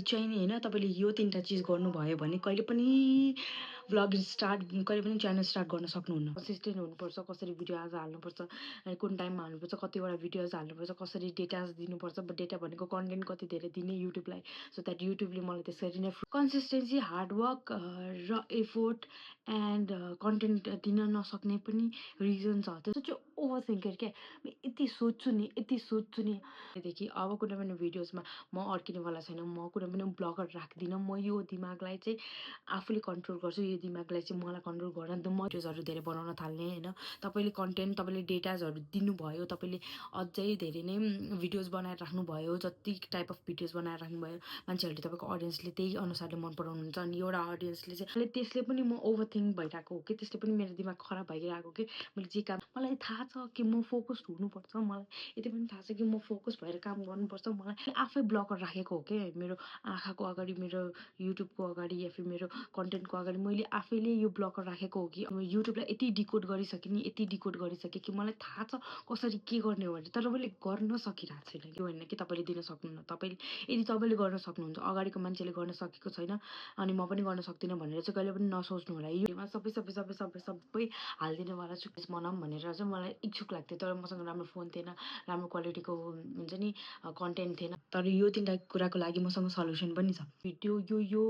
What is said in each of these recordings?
चाहिँ नि हैन तपाईले यो 3टा चिज गर्नुभयो भने कहिले पनि भ्लगिङ स्टार्ट कहिले पनि च्यानल स्टार्ट गर्न सक्नुहुन्न। कन्सिस्टेन्ट हुनुपर्छ, कसरी भिडियो आज हाल्नुपर्छ, कुन टाइममा हाल्नुपर्छ, कतिवटा भिडियोज हाल्नुपर्छ, कसरी डेटाज दिनुपर्छ। डेटा भनेको कन्टेन्ट कति धेरै दिने युट्युबलाई, सो द्याट युट्युबले मलाई त्यसरी नै कन्सिस्टेन्सी, हार्ड वर्क र एफोर्ट एन्ड कन्टेन्ट दिन नसक्ने पनि रिजन छ। त्यो चाहिँ ओभर थिङ्कर क्या। म यति सोच्छु नि देखि अब कुनै पनि भिडियोजमा म अड्किनेवाला छैन। म कुनै पनि ब्लगर राख्दिनँ। म यो दिमागलाई चाहिँ आफूले कन्ट्रोल गर्छु। यो दिमागलाई चाहिँ मलाई कन्ट्रोल गर्न त म भिडियोजहरू धेरै बनाउन थाल्ने हैन। तपाईँले कन्टेन्ट, तपाईँले डेटाजहरू दिनुभयो, तपाईँले अझै धेरै नै भिडियोज बनाएर राख्नुभयो, जति टाइप अफ भिडियोज बनाएर राख्नुभयो, मान्छेहरूले तपाईँको अडियन्सले त्यही अनुसारले मन पराउनुहुन्छ। अनि एउटा अडियन्सले चाहिँ त्यसले पनि म ओभर थिङ्क भइरहेको हो कि त्यसले पनि मेरो दिमाग खराब भइरहेको कि मैले जे काम मलाई थाहा छ कि म फोकस्ड हुनुपर्छ। मलाई यति पनि थाहा छ कि म फोकस भएर काम गर्नुपर्छ। मलाई आफै ब्लगर राखेको हो क्या मेरो आँखाको अगाडि, मेरो युट्युबको अगाडि या फिर मेरो कन्टेन्टको अगाडि मैले आफैले यो ब्लगर राखेको हो कि युट्युबलाई यति डिकोड गरिसकेँ कि मलाई थाहा छ कसरी के गर्ने हो भनेर। तर मैले गर्न सकिरहेको छैन। यो होइन कि तपाईँले दिन सक्नुहुन्न। यदि तपाईँले गर्न सक्नुहुन्छ, अगाडिको मान्छेले गर्न सकेको छैन अनि म पनि गर्न सक्दिनँ भनेर चाहिँ कहिले पनि नसोच्नु होला। योमा सबै हालिदिनेवाला छु बनाऊँ भनेर चाहिँ मलाई इच्छुक लाग्थ्यो। तर मसँग राम्रो फोन थिएन, राम्रो क्वालिटीको हुन्छ नि कन्टेन्ट थिएन। तर यो 3टा कुराको लागि मसँग सल्युसन पनि छ। भिडियो यो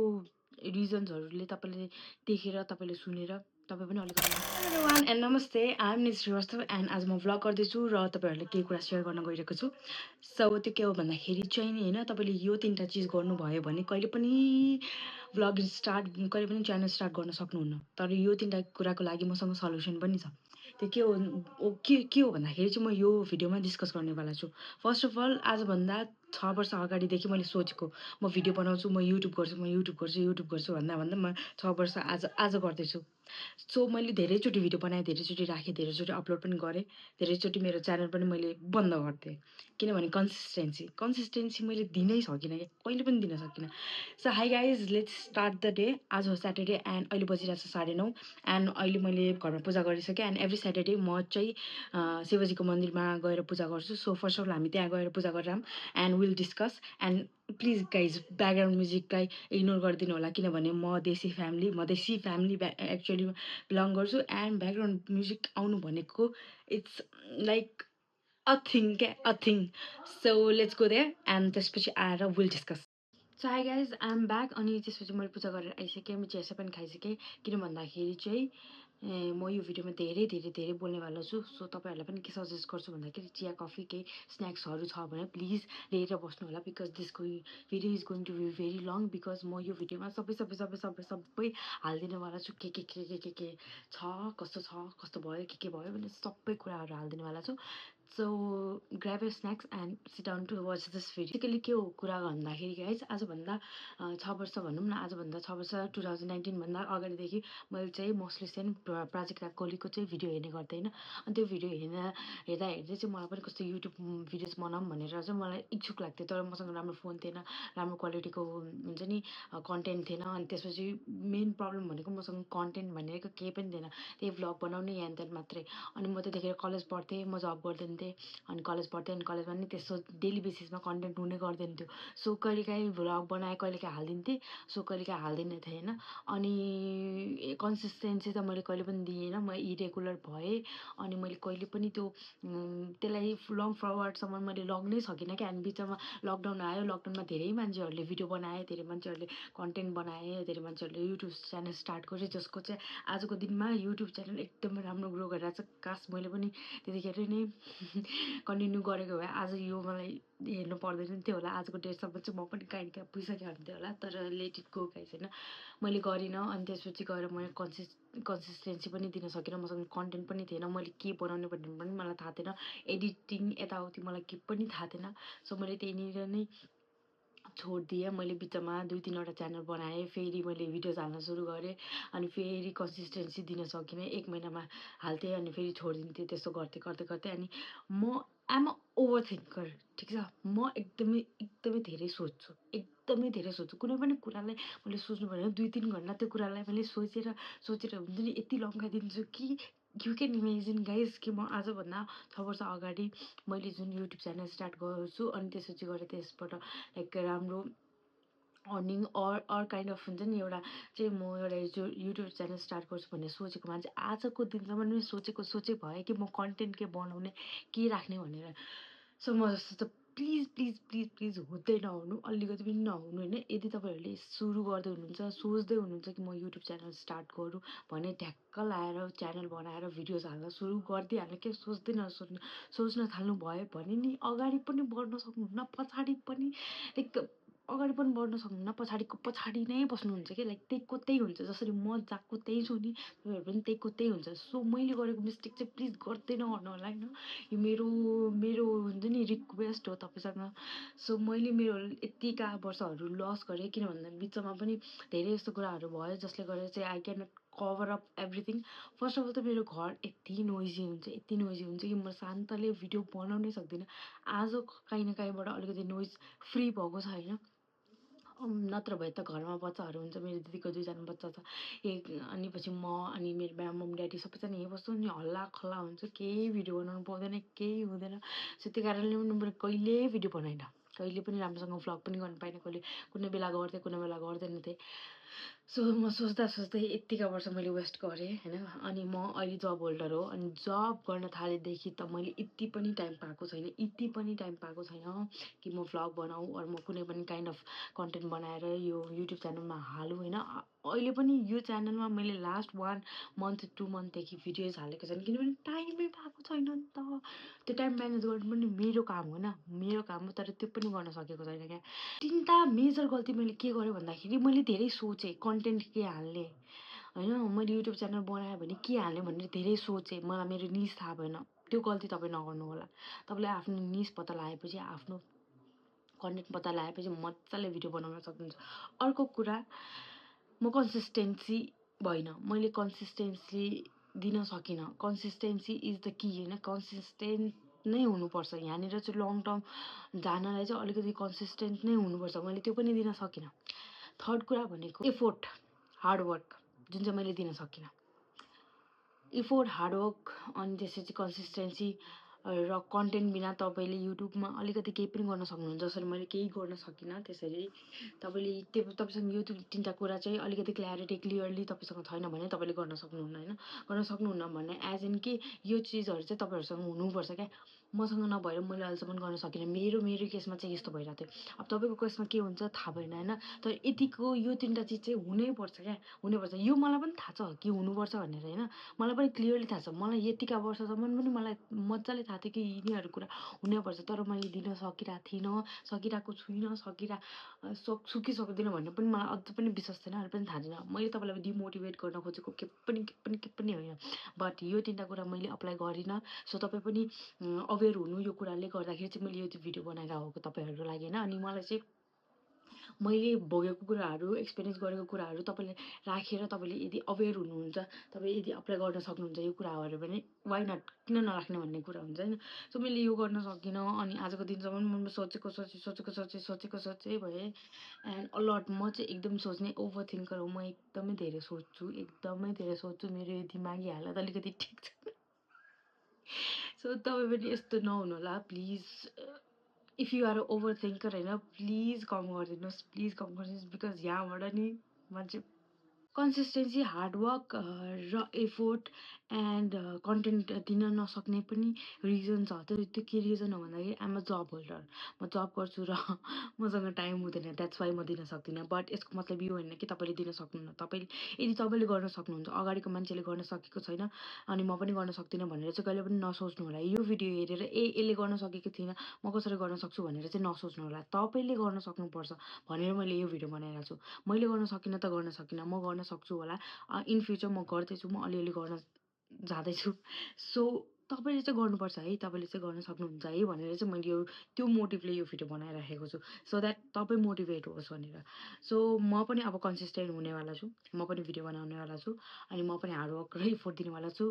रिजन्सहरूले तपाईँले देखेर, तपाईँले सुनेर तपाईँ पनि अलिकति एभ्रीवान एन्ड नमस्ते, I am Nis Srivastava and आज म भ्लग गर्दैछु र तपाईँहरूले केही कुरा सेयर गर्न गइरहेको छु। सो त्यो के हो भन्दाखेरि चाहिँ नि हैन तपाईँले यो 3टा चिज गर्नुभयो भने कहिले पनि भ्लगिङ स्टार्ट कहिले पनि च्यानल स्टार्ट गर्न सक्नुहुन्न। तर यो 3टा कुराको लागि मसँग सल्युसन पनि छ। त्यो के हो भन्दाखेरि चाहिँ म यो भिडियोमा डिस्कस गर्नेवाला छु। फर्स्ट अफ अल आजभन्दा 6 वर्ष अगाडिदेखि मैले सोचेको म भिडियो बनाउँछु, म युट्युब गर्छु भन्दा म 6 वर्ष आज गर्दैछु। सो मैले धेरैचोटि भिडियो बनाएँ, धेरैचोटि राखेँ, धेरैचोटि अपलोड पनि गरेँ, धेरैचोटि मेरो च्यानल पनि मैले बन्द गरिदिएँ। किनभने कन्सिस्टेन्सी मैले दिनै सकिनँ क्या, कहिले पनि दिन सकिनँ। So hi guys, let's start the day. आज हो स्याटरडे एन्ड अहिले बजिरहेको छ 9:30 एन्ड अहिले मैले घरमा पूजा गरिसकेँ। एन्ड एभ्री स्याटरडे म चाहिँ शिवजीको मन्दिरमा गएर पूजा गर्छु। सो फर्स्ट अफ अल हामी त्यहाँ गएर पूजा गरेर and will discuss. And please guys background म्युजिकलाई इग्नोर गरिदिनु होला किनभने म देशी फ्यामिली एक्चुअली बिलङ गर्छु। एन्ड ब्याकग्राउन्ड म्युजिक आउनु भनेको it's like a thing. So let's go there and त्यसपछि आएर will discuss. So hi guys, I am back. अनि त्यसपछि मैले पूजा गरेर आइसकेँ, म चिया पनि खाइसकेँ। किन भन्दाखेरि चाहिँ म यो भिडियोमा धेरै बोल्नेवाला छु। सो तपाईँहरूलाई पनि के सजेस्ट गर्छु भन्दाखेरि चिया, कफी, केही स्न्याक्सहरू छ भने प्लिज लिएर बस्नु होला। Because video is going to be very long. Because म यो भिडियोमा सबै हालिदिनेवाला छु। के छ, कस्तो भयो, के भयो भने सबै कुराहरू हालिदिनेवाला छु। So grab your snacks and sit down to watch this video. Basically के हो कुरा भन्दाखेरि गाइज आजभन्दा 6 वर्ष भनौँ न, आजभन्दा 6 वर्ष 2019भन्दा अगाडिदेखि मैले चाहिँ मोस्टली सेन प्राजक्ता कोहलीको चाहिँ भिडियो हेर्ने गर्थेँ होइन। अनि त्यो भिडियो हेर्दा चाहिँ मलाई पनि कस्तो युट्युब भिडियोज बनाऊँ भनेर चाहिँ मलाई इच्छुक लाग्थ्यो। तर मसँग राम्रो फोन थिएन, राम्रो क्वालिटीको हुन्छ नि कन्टेन्ट थिएन। अनि त्यसपछि मेन प्रब्लम भनेको मसँग कन्टेन्ट भनेको केही पनि थिएन, त्यही भ्लग बनाउने यहाँ त्यहाँ मात्रै। अनि म त्यतिखेर कलेज पढ्थेँ, म जब गर्दैन थिएँ अनि कलेज पढ्थेँ। अनि कलेजमा नि त्यस्तो डेली बेसिसमा कन्टेन्ट हुने गर्दैन थियो। सो कहिलेकाहीँ भ्लग बनाएँ, कहिलेकाहीँ हालिदिन्थेँ, सो कहिलेकाहीँ हालिदिने थिएँ होइन। अनि कन्सिस्टेन्सी त मैले कहिले पनि दिएन, म इरेगुलर भएँ। अनि मैले कहिले पनि त्यसलाई लङ फरवर्डसम्म मैले लग्नै सकिनँ क्या। अनि बिचमा लकडाउन आयो, लकडाउनमा धेरै मान्छेहरूले भिडियो बनाए, धेरै मान्छेहरूले कन्टेन्ट बनाए, धेरै मान्छेहरूले युट्युब च्यानल स्टार्ट गरे, जसको चाहिँ आजको दिनमा युट्युब च्यानल एकदमै राम्रो ग्रो गरेर छ। काश मैले पनि त्यतिखेर नै कन्टिन्यू गरेको भए आज यो मलाई हेर्नु पर्दैन थियो होला। आजको डेटसम्म चाहिँ म पनि काहीँ कहाँ पुगिसकेको हुन्थ्यो होला। तर लेट इट गो गाइस होइन, मैले गरिनँ। अनि त्यसपछि गएर मैले कन्सिस्टेन्सी पनि दिन सकिनँ। मसँग कन्टेन्ट पनि थिएन, मैले के बनाउने भन्ने पनि मलाई थाहा थिएन, एडिटिङ यताउति मलाई के पनि थाहा थिएन। सो मैले त्यहीँनिर नै छोडिदिएँ। मैले बिचमा 2-3वटा च्यानल बनाएँ, फेरि मैले भिडियोज हाल्न सुरु गरेँ। अनि फेरि कन्सिस्टेन्सी दिन सकिनँ, 1 महिनामा हाल्थेँ अनि फेरि छोडिदिन्थेँ। त्यस्तो गर्दै अनि म आम अ ओभर थिङ्कर, ठिक छ। म एकदमै धेरै सोच्छु। कुनै पनि कुरालाई मैले सोच्नु पऱ्यो 2-3 घन्टा त्यो कुरालाई मैले सोचेर हुन्छ नि यति लम्काइदिन्छु कि यु क्यान इमेजिन गाइज कि म आजभन्दा 6 वर्ष अगाडि मैले जुन युट्युब च्यानल स्टार्ट गर्छु अनि त्यसपछि गएर त्यसबाट लाइक राम्रो अर्निङ अर काइन्ड अफ हुन्छ नि एउटा चाहिँ म एउटा युट्युब च्यानल स्टार्ट गर्छु भनेर सोचेको मान्छे आजको दिनसम्म पनि सोचे भएँ कि म कन्टेन्ट के बनाउने के राख्ने भनेर। सो म जस्तो त प्लिज हुँदै नहुनु, अलिकति पनि नहुनु होइन। यदि तपाईँहरूले सुरु गर्दै हुनुहुन्छ, सोच्दै हुनुहुन्छ कि म युट्युब च्यानल स्टार्ट गरौँ भने ढ्याक्क लाएर च्यानल बनाएर भिडियोज हाल्न सुरु गरिदिइहाल्नु। के सोच्दै नसोच्नु, सोच्न थाल्नु भयो भने नि अगाडि पनि बढ्न सक्नुहुन्न, पछाडि पनि लाइक अगाडि पनि बढ्न सक्नुहुन्न, पछाडिको पछाडि नै बस्नुहुन्छ क्या। लाइक त्यहीँको त्यही हुन्छ, जसरी म जहाँको त्यही छु नि तपाईँहरू पनि त्यहीँको त्यही हुन्छ। सो मैले गरेको मिस्टेक चाहिँ प्लिज गर्दै नगर्नु होला होइन। यो मेरो हुन्छ नि रिक्वेस्ट हो तपाईँसँग। सो मैले मेरो यत्तिका वर्षहरू लस गरेँ, किन भन्दा बिचमा पनि धेरै यस्तो कुराहरू भयो जसले गर्दा चाहिँ I can not cover up everything. First of all त मेरो घर यति नोइजी हुन्छ कि म शान्तले भिडियो बनाउनै सक्दिनँ। आज काहीँ न काहीँबाट अलिकति नोइज फ्री भएको छ होइन। नत्र भए त घरमा बच्चाहरू हुन्छ, मेरो दिदीको 2जना बच्चा छ, अनि पछि म अनि मेरो मम ड्याडी सबैजना यहीँ बस्छौँ नि, हल्ला खल्ला हुन्छ, केही भिडियो बनाउनु पाउँदैन, केही हुँदैन। सो त्यो कारणले पनि मैले कहिल्यै भिडियो बनाइनँ, कहिले पनि राम्रोसँग भ्लग पनि गर्नु पाइनँ, कहिले कुनै बेला गर्थेँ कुनै बेला गर्दैन थिएँ। सो म सोच्दा यत्तिका वर्ष मैले वेस्ट गरेँ होइन। अनि म अहिले जब होल्डर हो, अनि जब गर्न थालेदेखि त मैले यति पनि टाइम पाएको छैन कि म भ्लग बनाऊँ अरू म कुनै पनि काइन्ड अफ कन्टेन्ट बनाएर यो युट्युब च्यानलमा हालौँ होइन। अहिले पनि यो च्यानलमा मैले लास्ट 1 मन्थ 2 मन्थदेखि भिडियोज हालेको छैन, किनभने टाइमै पाएको छैन नि त। त्यो टाइम म्यानेज गर्नु पनि मेरो काम हो होइन, मेरो काम हो, तर त्यो पनि गर्न सकेको छैन क्या। 3टा मेजर गल्ती मैले के गरेँ भन्दाखेरि मैले धेरै सोचेँ कन्टेन्ट के हाल्ने होइन। मैले युट्युब च्यानल बनाएँ भने के हाल्ने भनेर धेरै सोचेँ, मलाई मेरो निज थाहा भएन। त्यो गल्ती तपाईँ नगर्नु होला। तपाईँले आफ्नो निज पत्ता लगाएपछि, आफ्नो कन्टेन्ट पत्ता लगाएपछि मजाले भिडियो बनाउन सक्नुहुन्छ। अर्को कुरा, म कन्सिस्टेन्सी भइनँ, मैले कन्सिस्टेन्सी दिन सकिनँ। कन्सिस्टेन्सी इज द की होइन, कन्सिस्टेन्ट नै हुनुपर्छ यहाँनिर चाहिँ। लङ टर्म जानलाई चाहिँ अलिकति कन्सिस्टेन्ट नै हुनुपर्छ, मैले त्यो पनि दिन सकिनँ। थर्ड कुरा भनेको एफोर्ट, हार्डवर्क, जुन चाहिँ मैले दिन सकिनँ। एफोर्ट, हार्डवर्क अनि त्यसपछि कन्सिस्टेन्सी र कन्टेन्ट बिना तपाईँले युट्युबमा अलिकति केही पनि गर्न सक्नुहुन्छ। जसरी मैले केही गर्न सकिनँ त्यसरी तपाईँले तपाईँसँग यो 3टा कुरा चाहिँ अलिकति क्लियरली तपाईँसँग छैन भने तपाईँले गर्न सक्नुहुन्न होइन। गर्न सक्नुहुन्न भन्ने एज इन कि यो चिजहरू चाहिँ तपाईँहरूसँग हुनुपर्छ क्या। मसँग नभएर मैले अहिलेसम्म गर्न सकिनँ। मेरो केसमा चाहिँ यस्तो भइरहेको थियो। अब तपाईँको केसमा के हुन्छ थाहा भएन होइन, तर यतिको यो 3टा चिज चाहिँ हुनैपर्छ क्या, हुनैपर्छ। यो मलाई पनि थाहा छ कि हुनुपर्छ भनेर होइन, मलाई पनि क्लियरली थाहा छ। मलाई यतिका वर्षसम्म पनि मलाई मजाले थाहा थियो कि यिनीहरू कुरा हुनैपर्छ, तर मैले दिन सकिरहेको थिइनँ, सकिरहेको छुइनँ, सक्छु कि सक्दिनँ भन्ने पनि मलाई अझ पनि विश्वास थिएन, अरू पनि थाहा छैन। मैले तपाईँलाई डिमोटिभेट गर्न खोजेको के पनि होइन, बट यो 3टा कुरा मैले अप्लाई गरिनँ। सो तपाईँ पनि अवेर हुनु यो कुराले गर्दाखेरि चाहिँ मैले यो भिडियो बनाएर आएको तपाईँहरूको लागि होइन। अनि मलाई चाहिँ मैले भोगेको कुराहरू, एक्सपिरियन्स गरेको कुराहरू तपाईँले राखेर तपाईँले यदि अवेर हुनुहुन्छ, तपाईँ यदि अप्लाई गर्न सक्नुहुन्छ यो कुराहरू भने वाइ नट, किन नराख्ने भन्ने कुरा हुन्छ होइन। सो मैले यो गर्न सकिनँ, अनि आजको दिनसम्म म सोचेको भएँ। एन्ड अलट म चाहिँ एकदम सोच्ने ओभर थिङ्कर हो, म एकदमै धेरै सोच्छु, मेरो यो दिमागी हालत अलिकति ठिक छ। सो तपाईँ पनि यस्तो नहुनु होला please. If you are over thinker होइन, प्लिज कम गरिदिनुहोस् बिकज यहाँबाट नि मान्छे कन्सिस्टेन्सी, हार्डवर्क र एफोर्ट एन्ड कन्टेन्ट दिन नसक्ने पनि रिजन छ। त्यो के रिजन हो भन्दाखेरि आइएम अ जब होल्डर, म जब गर्छु र मसँग टाइम हुँदैन, द्याट्स वाइ म दिन सक्दिनँ। बट यसको मतलब यो होइन कि तपाईँले दिन सक्नुहुन्न। यदि तपाईँले गर्न सक्नुहुन्छ, अगाडिको मान्छेले गर्न सकेको छैन अनि म पनि गर्न सक्दिनँ भनेर चाहिँ कहिले पनि नसोच्नु होला। यो भिडियो हेरेर यसले गर्न सकेको थिइनँ म कसरी गर्न सक्छु भनेर चाहिँ नसोच्नु होला। तपाईँले गर्न सक्नुपर्छ भनेर मैले यो भिडियो बनाइरहेको छु। मैले गर्न सकिनँ त गर्न सकिनँ, म गर्न सक्छु होला, इन फ्युचर म गर्दैछु, म अलिअलि गर्न जाँदैछु। सो तपाईँले चाहिँ गर्नुपर्छ है, तपाईँले चाहिँ गर्न सक्नुहुन्छ है भनेर चाहिँ मैले त्यो मोटिभले यो भिडियो बनाइराखेको छु, सो द्याट तपाईँ मोटिभेट होस् भनेर। सो म पनि अब कन्सिस्टेन्ट हुनेवाला छु, म पनि भिडियो बनाउनेवाला छु, अनि म पनि हार्डवर्क र एफोर्ट दिनेवाला छु।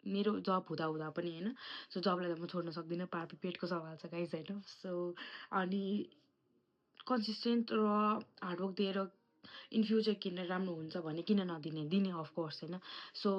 मेरो जब हुँदा पनि होइन। सो जबलाई त म छोड्न सक्दिनँ, पेटको सवाल छ गाइस होइन। सो अनि कन्सिस्टेन्ट र हार्डवर्क दिएर इन फ्युचर किन राम्रो हुन्छ भने किन नदिने, दिने अफकोर्स होइन। सो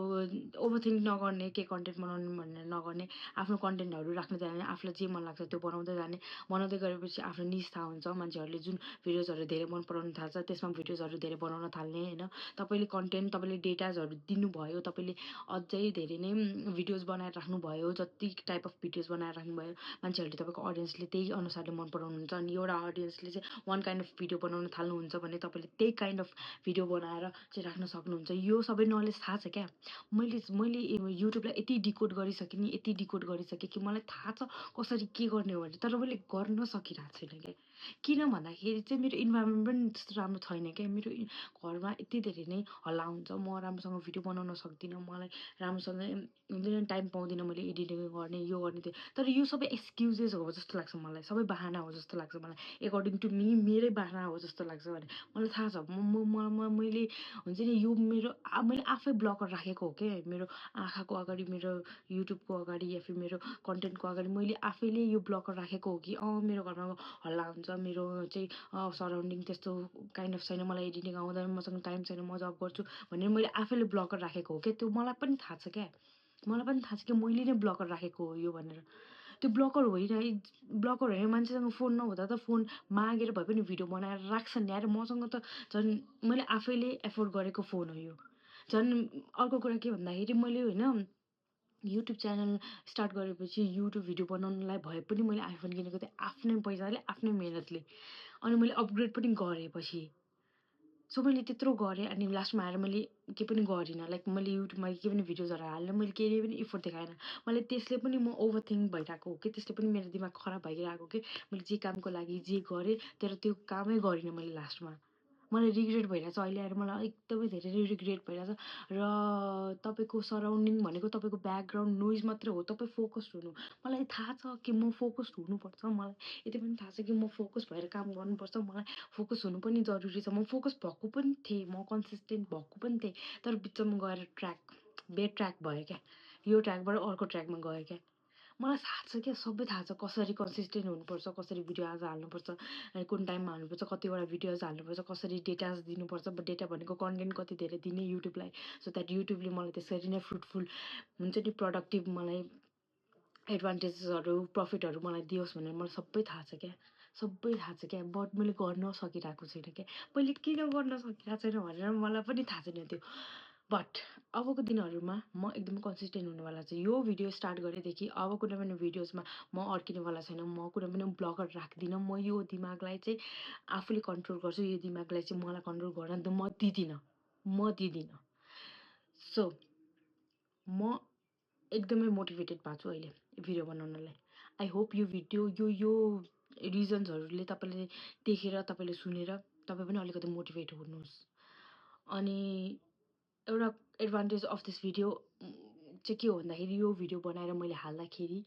ओभरथिङ्क नगर्ने, के कन्टेन्ट बनाउनु भनेर नगर्ने, आफ्नो कन्टेन्टहरू राख्न जाने, आफूलाई जे मन लाग्छ त्यो बनाउँदै जाने। बनाउँदै गएपछि आफ्नो निज थाहा हुन्छ, मान्छेहरूले जुन भिडियोजहरू धेरै मन पराउन थाल्छ त्यसमा भिडियोजहरू धेरै बनाउन थाल्ने होइन। तपाईँले कन्टेन्ट, तपाईँले डेटाजहरू दिनुभयो, तपाईँले अझै धेरै नै भिडियोज बनाएर राख्नुभयो, जति टाइप अफ भिडियोज बनाएर राख्नुभयो, मान्छेहरूले तपाईँको अडियन्सले त्यही अनुसारले मन पराउनुहुन्छ। अनि एउटा अडियन्सले चाहिँ वान काइन्ड अफ भिडियो बनाउन थाल्नुहुन्छ भने तपाईँले त्यही काइन्ड अफ भिडियो बनाएर चाहिँ राख्न सक्नुहुन्छ। यो सबै नलेज थाहा छ क्या। मैले युट्युबलाई यति डिकोड गरिसकेँ नि, यति डिकोड गरिसकेँ कि मलाई थाहा छ कसरी के गर्ने हो भने, तर मैले गर्न सकिरहेको छैन क्या। किन भन्दाखेरि चाहिँ मेरो इन्भाइरोमेन्ट पनि त्यस्तो राम्रो छैन क्या। मेरो घरमा यति धेरै नै हल्ला हुन्छ, म राम्रोसँग भिडियो बनाउन सक्दिनँ, मलाई राम्रोसँग हुन्छ नि टाइम पाउँदिनँ मैले एडिटिङ गर्ने, यो गर्ने त्यो। तर यो सबै एक्सक्युजेस हो जस्तो लाग्छ मलाई, सबै बाहाना हो जस्तो लाग्छ मलाई। एकर्डिङ टु मी मेरै बाहाना हो जस्तो लाग्छ भने मलाई थाहा छ। मैले हुन्छ नि यो मेरो मैले आफै ब्लकर राखेको हो क्या। मेरो आँखाको अगाडि, मेरो युट्युबको अगाडि या फिर मेरो कन्टेन्टको अगाडि मैले आफैले यो ब्लकर राखेको हो कि मेरो घरमा हल्ला हुन्छ, मेरो चाहिँ सराउन्डिङ त्यस्तो काइन्ड अफ छैन, मलाई एडिटिङ आउँदैन, मसँग टाइम छैन, म जब गर्छु भनेर मैले आफैले ब्लकर राखेको हो क्या। त्यो मलाई पनि थाहा छ क्या। मलाई पनि थाहा छ कि मैले नै ब्लकर राखेको हो यो भनेर। त्यो ब्लकर होइन, ब्लकर होइन, मान्छेसँग फोन नहुँदा त फोन मागेर भए पनि भिडियो बनाएर राख्छन् नि यार। मसँग त झन् मैले आफैले एफोर्ड गरेको फोन हो यो। झन् अर्को कुरा के भन्दाखेरि मैले होइन युट्युब च्यानल स्टार्ट गरेपछि युट्युब भिडियो बनाउनलाई भए पनि मैले आइफोन किनेको थिएँ आफ्नै पैसाले, आफ्नै मेहनतले। अनि मैले अपग्रेड पनि गरेँ पछि। सो मैले त्यत्रो गरेँ अनि लास्टमा आएर मैले केही पनि गरिनँ। लाइक मैले युट्युबमा केही पनि भिडियोजहरू हालेर मैले केही पनि इफोर्ट देखाएन। मैले त्यसले पनि म ओभरथिङ्क भइरहेको हो कि, त्यसले पनि मेरो दिमाग खराब भइरहेको कि मैले जे कामको लागि जे गरेँ तर त्यो कामै गरिनँ मैले लास्टमा। मलाई रिग्रेट भइरहेछ अहिले आएर, मलाई एकदमै धेरै रिग्रेट भइरहेछ। र तपाईँको सराउन्डिङ भनेको तपाईँको ब्याकग्राउन्ड नोइज मात्रै हो, तपाईँ फोकस्ड हुनु। मलाई थाहा छ कि म फोकस्ड हुनुपर्छ, मलाई यति पनि थाहा छ कि म फोकस भएर काम गर्नुपर्छ, मलाई फोकस हुनु पनि जरुरी छ। म फोकस भएको पनि थिएँ, म कन्सिस्टेन्ट भएको पनि थिएँ, तर बिचमा गएर बेट्र्याक भयो क्या। यो ट्र्याकबाट अर्को ट्र्याकमा गयो क्या। मलाई थाहा छ क्या, सबै थाहा छ कसरी कन्सिस्टेन्ट हुनुपर्छ, कसरी भिडियो आज हाल्नुपर्छ, कुन टाइममा हाल्नुपर्छ, कतिवटा भिडियोज हाल्नुपर्छ, कसरी डेटाज दिनुपर्छ। डेटा भनेको कन्टेन्ट कति धेरै दिने युट्युबलाई, सो द्याट युट्युबले मलाई त्यसरी नै फ्रुटफुल हुन्छ नि प्रोडक्टिभ मलाई एडभान्टेजेसहरू, प्रफिटहरू मलाई दियोस् भनेर मलाई सबै थाहा छ क्या। सबै थाहा छ क्या, बट मैले गर्न सकिरहेको छैन क्या। मैले किन गर्न सकिरहेको छैन भनेर मलाई पनि थाहा छैन त्यो। बट अबको दिनहरूमा म एकदमै कन्सिस्टेन्ट हुनेवाला छु। यो भिडियो स्टार्ट गरेदेखि अब कुनै पनि भिडियोजमा म अड्किनेवाला छैन, म कुनै पनि ब्लकर राख्दिनँ। म यो दिमागलाई चाहिँ आफूले कन्ट्रोल गर्छु, यो दिमागलाई चाहिँ मलाई कन्ट्रोल गर्न म दिदिनँ। सो म एकदमै मोटिभेटेड भएको छु अहिले भिडियो बनाउनलाई। आई होप यो भिडियो यो रिजन्सहरूले तपाईँले देखेर, तपाईँले सुनेर तपाईँ पनि अलिकति मोटिभेट हुनुहोस्। अनि एउटा एडभान्टेज अफ दिस भिडियो चाहिँ के हो भन्दाखेरि यो भिडियो बनाएर मैले हाल्दाखेरि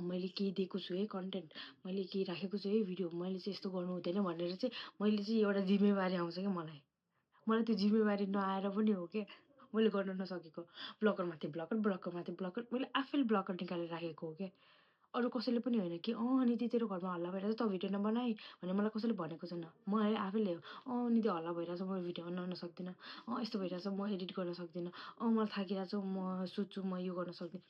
मैले केही दिएको छु है कन्टेन्ट, मैले केही राखेको छु है भिडियो, मैले चाहिँ यस्तो गर्नु हुँदैन भनेर चाहिँ मैले चाहिँ एउटा जिम्मेवारी आउँछ क्या मलाई त्यो जिम्मेवारी नआएर पनि हो क्या मैले गर्न नसकेको। ब्लकरमाथि ब्लकर मैले आफैले ब्लकर निकालेर राखेको हो क्या। अरू कसैले पनि होइन कि निधि तेरो घरमा हल्ला भइरहेछ तँ भिडियो नबनाइ भनेर मलाई कसैले भनेको छैन। म आफैले हो निधि हल्ला भइरहेछ म भिडियो बनाउन सक्दिनँ, यस्तो भइरहेछ म एडिट गर्न सक्दिनँ, मलाई थाकिरहेको छ म सुत्छु, म यो गर्न सक्दिनँ।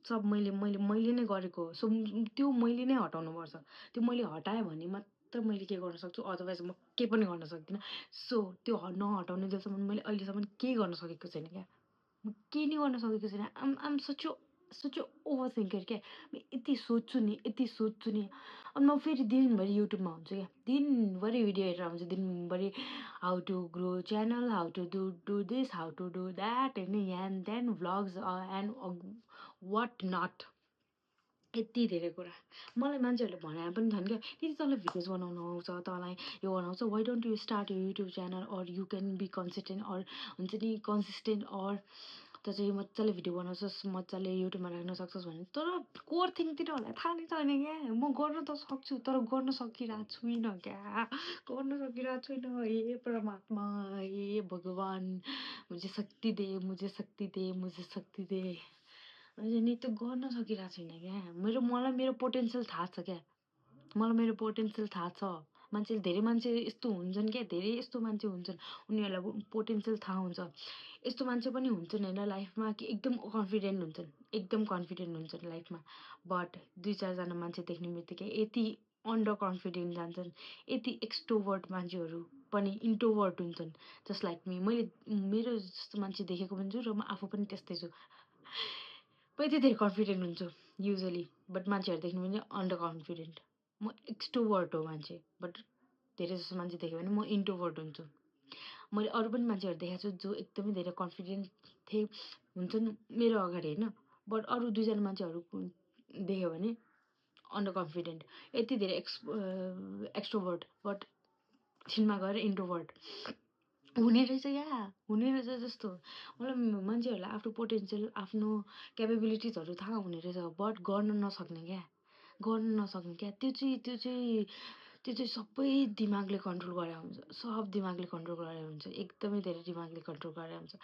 सब मैले नै गरेको हो। सो त्यो मैले नै हटाउनुपर्छ। त्यो मैले हटाएँ भने मात्र मैले के गर्न सक्छु, अदरवाइज म केही पनि गर्न सक्दिनँ। सो त्यो नहटाउने जेलसम्म मैले अहिलेसम्म केही गर्न सकेको छैन क्या। म केही नै गर्न सकेको छैन। आम सच अ ओभर थिङ्कर क्या। म यति सोच्छु नि अनि म फेरि दिनभरि युट्युबमा हुन्छु क्या। दिनभरि भिडियो हेरेर हुन्छु, दिनभरि how to grow channel, how to do this, how to do that होइन, ह्यान त्यान भ्लग्स एन्ड वाट नट। यति धेरै कुरा मलाई मान्छेहरूले भनेर पनि छन् क्या, दिदी तँलाई भिडियोज बनाउनु आउँछ, तँलाई यो गर्नु आउँछ, वाइ डोन्ट यु स्टार्ट यो YouTube channel or you can be consistent or हुन्छ नि कन्सिस्टेन्ट अर त चाहिँ मजाले भिडियो बनाउँछस्, मजाले युट्युबमा राख्न सक्छस् भने। तर कोर थिङ तिनीहरूलाई थाहा नै छैन क्या। म गर्न त सक्छु तर गर्न सकिरहेको छुइनँ क्या, गर्न सकिरहेको छुइनँ। हे परमात्मा, हे भगवान, मुझे शक्ति दे, मुझे शक्ति दे, मुझे शक्ति दे। नि त्यो गर्न सकिरहेको छैन क्या। मलाई मेरो पोटेन्सियल थाहा छ क्या, मलाई मेरो पोटेन्सियल थाहा छ। धेरै मान्छे यस्तो हुन्छन् क्या, धेरै यस्तो मान्छे हुन्छन्, उनीहरूलाई पोटेन्सियल थाहा हुन्छ। यस्तो मान्छे पनि हुन्छन् होइन लाइफमा कि एकदम कन्फिडेन्ट हुन्छन् लाइफमा। बट 2-4 जना मान्छे देख्ने बित्तिकै यति अन्डर कन्फिडेन्ट जान्छन्, यति एक्सट्रोभर्ट मान्छेहरू पनि इन्ट्रोभर्ट हुन्छन्, जस्ट लाइक मी। मैले मेरो जस्तो मान्छे देखेको पनि छु र म आफू पनि त्यस्तै छु। म यति धेरै कन्फिडेन्ट हुन्छु युजली, बट मान्छेहरू देख्नु पनि अन्डर कन्फिडेन्ट। म एक्सट्रोभर्ट हो मान्छे, बट धेरै जस्तो मान्छे देख्यो भने म इन्ट्रोभर्ट हुन्छु। मैले अरू पनि मान्छेहरू देखेको छु जो एकदमै धेरै कन्फिडेन्ट हुन्छन् मेरो अगाडि होइन, बट अरू 2-जना मान्छेहरू देख्यो भने अन्डर कन्फिडेन्ट, यति धेरै एक्सट्रोभर्ट, बट छिनमा गएर इन्ट्रोभर्ट हुने रहेछ क्या, हुने रहेछ जस्तो। मतलब मान्छेहरूलाई आफ्नो पोटेन्सियल, आफ्नो क्यापेबिलिटिजहरू थाहा हुने रहेछ, बट गर्न नसक्ने क्या। त्यो चाहिँ सबै दिमागले कन्ट्रोल गरेर हुन्छ, सब दिमागले कन्ट्रोल गरेर हुन्छ, एकदमै धेरै दिमागले कन्ट्रोल गरेर हुन्छ।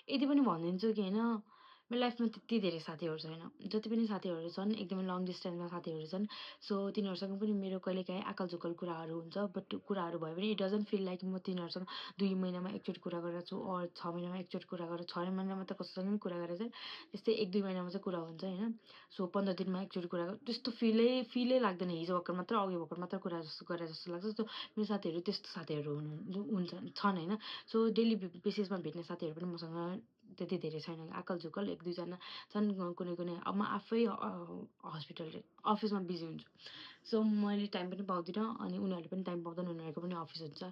यति पनि भनिदिन्छु कि होइन, मेरो लाइफमा त्यति धेरै साथीहरू छैन। जति पनि साथीहरू छन् एकदमै लङ डिस्टेन्समा साथीहरू छन्। सो तिनीहरूसँग पनि मेरो कहिलेकाहीँ आकल-झुकल कुराहरू हुन्छ, बट कुराहरू भयो भने इट डजन्ट फिल लाइक म तिनीहरूसँग 2 महिनामा एकचोटि कुरा गरेको छु, और 6 महिनामा एकचोटि कुरा गरेर 6 महिनामा त कसैसँग पनि कुरा गरेको छैन। त्यस्तै 1-2 महिनामा चाहिँ कुरा हुन्छ होइन। सो 15 दिनमा एकचोटि कुरा त्यस्तो फिलै लाग्दैन, हिजो भर्खर मात्र अघि भर्खर मात्र कुरा जस्तो गरे जस्तो लाग्छ। सो मेरो साथीहरू त्यस्तो साथीहरू छन् होइन। सो डेली बेसिसमा भेट्ने साथीहरू पनि मसँग त्यति धेरै छैन। आकल-झुकल 1-2 जना छन्, कुनै अब म आफै अफिसमा बिजी हुन्छु। सो मैले टाइम पनि पाउँदिनँ, अनि उनीहरूले पनि टाइम पाउँदैन, उनीहरूको पनि अफिस हुन्छ।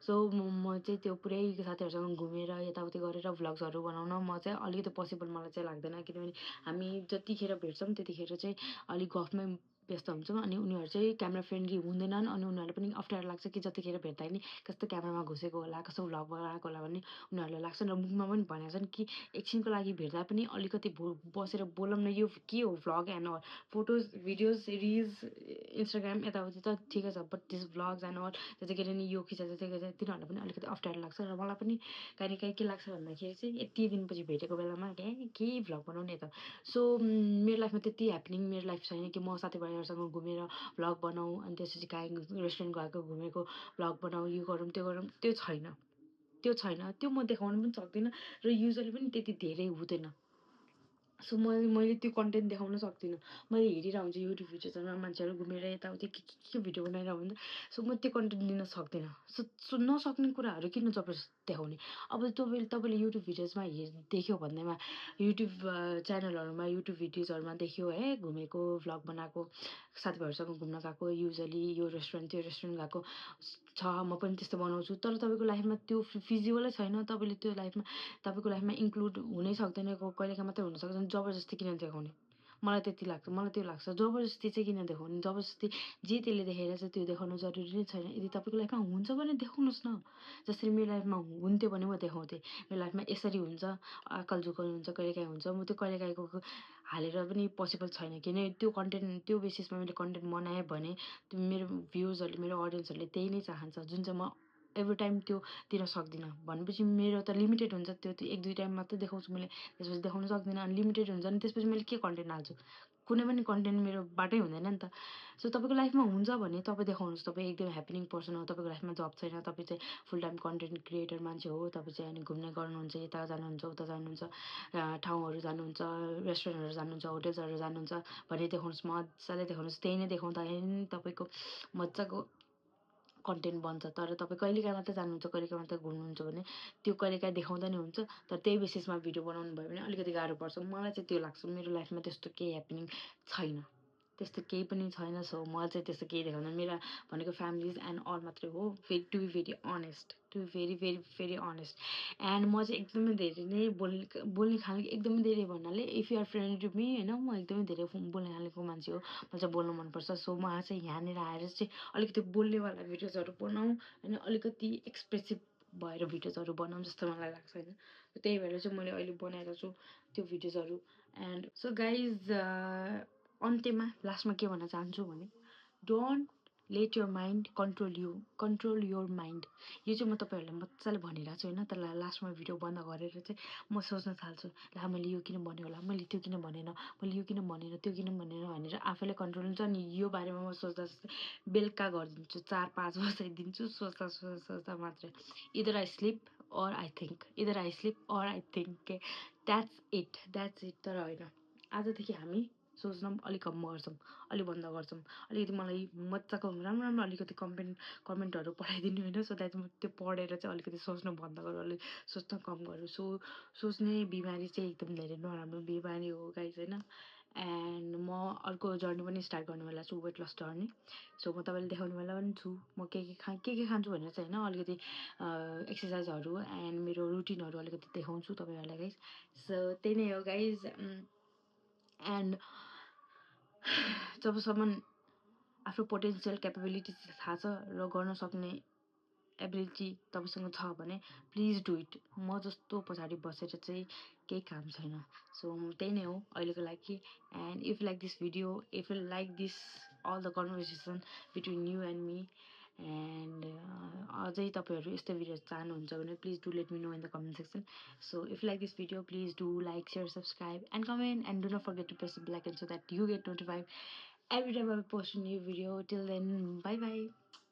सो म चाहिँ त्यो पुरै साथीहरूसँग घुमेर यताउति गरेर भ्लग्सहरू बनाउन म चाहिँ अलिकति पोसिबल मलाई चाहिँ लाग्दैन, किनभने हामी जतिखेर भेट्छौँ त्यतिखेर चाहिँ अलिक गफमै व्यस्त हुन्छौँ, अनि उनीहरू चाहिँ क्यामेरा फ्रेन्डली हुँदैनन्, अनि उनीहरूलाई पनि अप्ठ्यारो लाग्छ कि जतिखेर भेट्दा पनि कस्तो क्यामेरामा घुसेको होला, कस्तो भ्लग बनाएको होला भन्ने उनीहरूलाई लाग्छ। र मुखमा पनि भनेका छन् कि एकछिनको लागि भेट्दा पनि अलिकति बसेर बोलौँ न, यो के हो vlog and all, photos videos reels Instagram यताउति त ठिकै छ, but this vlogs and all जतिखेर नि यो खिचाइ तिनीहरूलाई पनि अलिकति अप्ठ्यारो लाग्छ। र मलाई पनि कहीँ न कहीँ के लाग्छ भन्दाखेरि चाहिँ यति दिनपछि भेटेको बेलामा के भ्लग बनाउने त। सो मेरो लाइफमा त्यति ह्यापनिङ मेरो लाइफ छैन कि म साथीभाइहरूसँग घुमेर भ्लग बनाऊँ, अनि त्यसपछि काहीँ रेस्टुरेन्ट गएको घुमेको भ्लग बनाऊँ, यो गरौँ त्यो गरौँ, त्यो छैन। त्यो म देखाउन पनि सक्दिनँ, र युजली पनि त्यति धेरै हुँदैन। सो मैले त्यो कन्टेन्ट देखाउन सक्दिनँ। मैले हेरिरहेको हुन्छु युट्युब भिडियोजहरूमा मान्छेहरू घुमेर यताउति के भिडियो बनाइरहेको हुन्छ। सो म त्यो कन्टेन्ट दिन सक्दिनँ। सो नसक्ने कुराहरू किन जबरजस्ती देखाउने। अब तपाईँले युट्युब भिडियोजमा देख्यो भन्दैमा युट्युब च्यानलहरूमा युट्युब भिडियोजहरूमा देख्यो है, घुमेको भ्लग बनाएको, साथीभाइहरूसँग घुम्न गएको, युजली यो रेस्टुरेन्ट त्यो रेस्टुरेन्ट गएको छ, म पनि त्यस्तो बनाउँछु। तर तपाईँको लाइफमा त्यो फिजिबलै छैन, तपाईँले त्यो तपाईँको लाइफमा इन्क्लुड हुनै सक्दैन, कहिलेकाहीँ मात्रै हुनसक्छ। जबरजस्ती किन देखाउने, मलाई त्यो लाग्छ। जबरजस्ती चाहिँ किन देखाउने, जबरजस्ती जे त्यसले देखाइरहेछ त्यो देखाउनु जरुरी नै छैन। यदि तपाईँको लाइफमा हुन्छ भने देखाउनुहोस् न। जसरी मेरो लाइफमा हुन्थ्यो भने म देखाउँथेँ। मेरो लाइफमा यसरी हुन्छ, आकल-झुकल हुन्छ, कहिलेकाहीँ हुन्छ। म त्यो कहिलेकाहीँको हालेर पनि पोसिबल छैन, किन त्यो कन्टेन्ट त्यो बेसिसमा मैले कन्टेन्ट बनाएँ भने त्यो मेरो भ्युजहरूले, मेरो अडियन्सहरूले त्यही नै चाहन्छ, जुन चाहिँ म एभ्री टाइम त्यो दिन सक्दिनँ। भनेपछि मेरो त लिमिटेड हुन्छ, त्यो 1-2 टाइम मात्रै देखाउँछु मैले, त्यसपछि देखाउन सक्दिनँ। अनलिमिटेड हुन्छ नि, त्यसपछि मैले के कन्टेन्ट हाल्छु, कुनै पनि कन्टेन्ट मेरोबाटै हुँदैन नि त। सो तपाईँको लाइफमा हुन्छ भने तपाईँ देखाउनुहोस्। तपाईँ एकदम ह्यापनिङ पर्सन हो, तपाईँको लाइफमा जब छैन, तपाईँ चाहिँ फुल टाइम कन्टेन्ट क्रिएटर मान्छे हो, तपाईँ चाहिँ अनि घुम्ने गर्नुहुन्छ, यता जानुहुन्छ, उता जानुहुन्छ, ठाउँहरू जानुहुन्छ, रेस्टुरेन्टहरू जानुहुन्छ, होटेल्सहरू जानुहुन्छ भने देखाउनुहोस्, मजाले देखाउनुहोस्। त्यही नै देखाउँदाखेरि तपाईँको मजाको कन्टेन्ट बन्छ। तर तपाईँ कहिलेकाहीँ मात्रै जानुहुन्छ, कहिलेकाहीँ मात्रै घुम्नुहुन्छ भने त्यो कहिलेकाहीँ देखाउँदा नि हुन्छ, तर त्यही बेसिसमा भिडियो बनाउनु भयो भने अलिकति गाह्रो पर्छ। मलाई चाहिँ त्यो लाग्छ। मेरो लाइफमा त्यस्तो केही ह्यापनिङ छैन, त्यस्तो केही पनि छैन। सो मलाई चाहिँ त्यस्तो केही देखाउँदैन। मेरो भनेको फ्यामिलिज एन्ड अल मात्रै हो। To be very honest, to be very very very honest. And म चाहिँ एकदमै धेरै नै बोल्ने खालको, एकदमै धेरै भन्नाले if you are friend to me होइन, म एकदमै धेरै बोल्ने खालको मान्छे हो। मलाई चाहिँ बोल्नु मनपर्छ। सो मलाई चाहिँ यहाँनिर आएर चाहिँ अलिकति बोल्नेवाला भिडियोजहरू बनाऊँ होइन, अलिकति एक्सप्रेसिभ भएर भिडियोजहरू बनाऊँ जस्तो मलाई लाग्छ होइन। त्यही भएर चाहिँ मैले अहिले बनाएर छु त्यो भिडियोजहरू। एन्ड सो गाइज, अन्त्यमा लास्टमा के भन्न चाहन्छु भने, don't let your mind control your mind. यो चाहिँ म तपाईँहरूलाई मजाले भनिरहेको छु होइन, तर लास्टमा भिडियो बन्द गरेर चाहिँ म सोच्न थाल्छु, ला मैले यो किन भनेँ होला, मैले त्यो किन भनेन, मैले यो किन भनेन, त्यो किन भनेन भनेर आफैले कन्ट्रोल हुन्छ नि। यो बारेमा म सोच्दा सोच्दै बेलुका गरिदिन्छु, 4-5 बजाइदिन्छु सोच्दा सोच्दा सोच्दा मात्रै। Either I sleep or I think, either I sleep or I think के, द्याट्स इट। तर होइन, आजदेखि हामी सोच्न पनि अलिक कम गर्छौँ, अलिक बन्द गर्छौँ। अलिकति मलाई मजाको राम्रो राम्रो अलिकति कमेन्टहरू पठाइदिनु होइन, सो द्याट म त्यो पढेर चाहिँ अलिकति सोच्नु बन्द गरौँ, अलिक सोच्न कम गरौँ। सोच्ने बिमारी चाहिँ एकदम धेरै नराम्रो बिमारी हो गाइज होइन। एन्ड म अर्को जर्नी पनि स्टार्ट गर्नेवाला छु, वेट लस जर्नी। सो म तपाईँलाई देखाउनेवाला पनि छु म के खान्छु भनेर चाहिँ होइन, अलिकति एक्सर्साइजहरू एन्ड मेरो रुटिनहरू अलिकति देखाउँछु तपाईँहरूलाई गाइज। सो त्यही नै हो गाइज। एन्ड जबसम्म आफ्नो पोटेन्सियल क्यापेबिलिटी थाहा छ र गर्न सक्ने एबिलिटी तपाईँसँग छ भने प्लिज डु इट। म जस्तो पछाडि बसेर चाहिँ केही काम छैन। सो त्यही नै हो अहिलेको लागि। And if like this video, if you like this all the conversation between you and me, and अझै तपाईँहरू यस्तो भिडियो चाहनुहुन्छ भने please do let me know in the comment section. So if like this video please do like, share, subscribe and comment, and do not forget to press the bell icon so that you get notified every time I post a new video. Till then, bye bye.